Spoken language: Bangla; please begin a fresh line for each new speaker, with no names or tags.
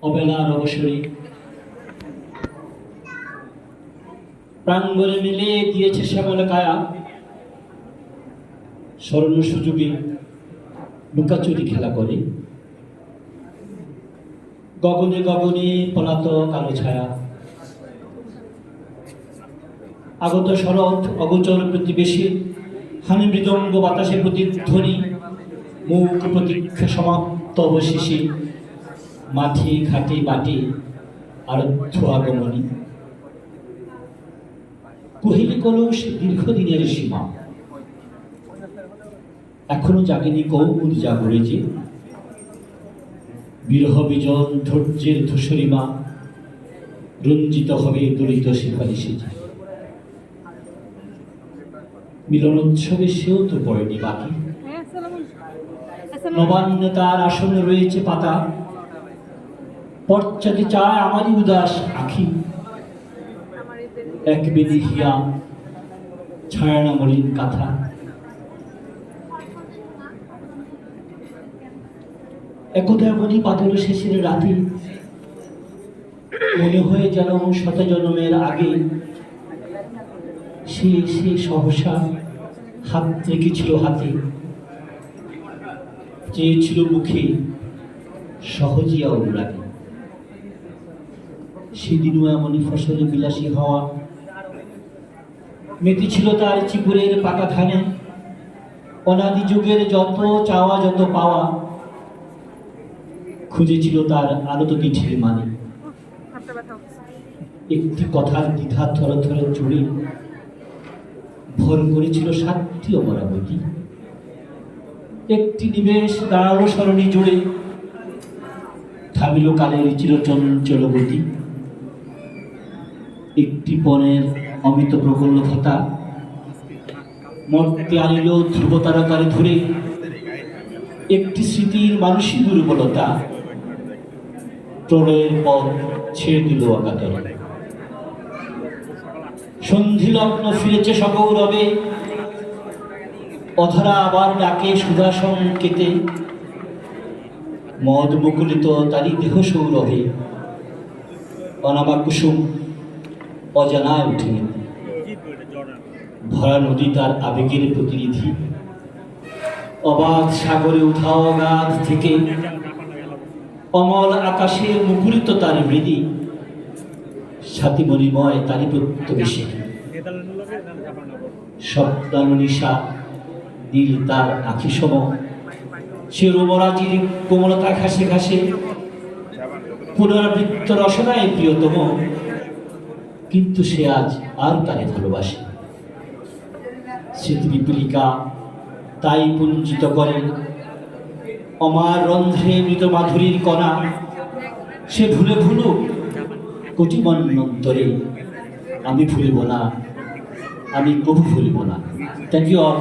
অবেলার অবসরে প্রাঙ্গণে মিলে দিয়েছে শ্যামল কায়া, স্মরণ সুযোগে লুকাচুরি খেলা করে। গগনে গগনে পলাতক আলো ছায়া, আগত শরৎ অগোচর প্রতিবেশী, হানি মৃদঙ্গ বাতাসে প্রতিধ্বনি, মুখ প্রতীক্ষা সমাপ্ত অবশেষে, মাঠে ঘাটে বাটে আরধ্য আগমনী। কহিলি কলস দীর্ঘদিনের সীমা, এখনো জাগেনি কৌমুদ জাগরে যে, বিরহ বিজন ধৈর্যের ধূসরিমা, রঞ্জিত হবে দলিত শিফারি সেজে। মিলনোৎসবে সেও তো পড়েনি বাকি, নবান্ন তার আসন রয়েছে পাতা, পশ্চাতে চায় আমারই উদাস আখি, এক বেদি হিয়া ছায়ানা মলিন কাঁথা। একদা এমনই পাথর শেষের রাতে, মনে হয়ে যেন শত জন্মের আগে সে সহসা হাত রেখেছিল হাতে, চেয়েছিল মুখে সহজিয়া অনুরাগে। সেদিনও এমনই ফসলে বিলাসী হওয়া, মেতেছিল তার চিপুরের পাকা ধানে, অনাদি যুগের যত চাওয়া যত পাওয়া, খুঁজেছিল তার আলোত পিঠের মানে। একটি কথার দ্বিধা থরে থরে চুড়ে ভর করেছিল 7টি অমরাবতী। একটি নিবেশ দাঁড়ালো সরণি জুড়ে, থামিল কালের চিরচঞ্চল গতি। একটি পণের অমিত প্রফুল্লতা মর্তে আনিল ধ্রুবতারকারে ধরে, একটি স্মৃতির মানসিক দুর্বলতা প্রলয়ের পথ ছেড়ে দিল অকাতরে। সন্ধি লগ্ন ফিরেছে সগৌরবে, অধরা আবার ডাকে সুধা সংকেতে, মদ মুকুলিত তারি দেহ সৌরভে, অনামা কুসুম অজানায় উঠে। ভরা নদী তার আবেগের প্রতিনিধি, অবাধ সাগরে উধাও গাধ থেকে, অমল আকাশে মুকুলিত তার মৃদি, সাতিমণিময় তারি প্রত্যবেশে। স্বপ্নানুনিশা দিল তার আখি সম, সে রোমরাজির কোমলতা ঘাসে ঘাসে, পুনরাবৃত্ত রসনায় প্রিয়তম, কিন্তু সে আজ আর তারে ভালোবাসে। স্মৃতি বিপুলিকা তাই পুঞ্জিত করে, অমার রন্ধ্রে মৃত মাধুরীর কণা, সে ভুলে ভুলুক কোটি মন্বন্তরে, আমি ভুলিব না, আমি কবু ভুলিব না। Thank you all.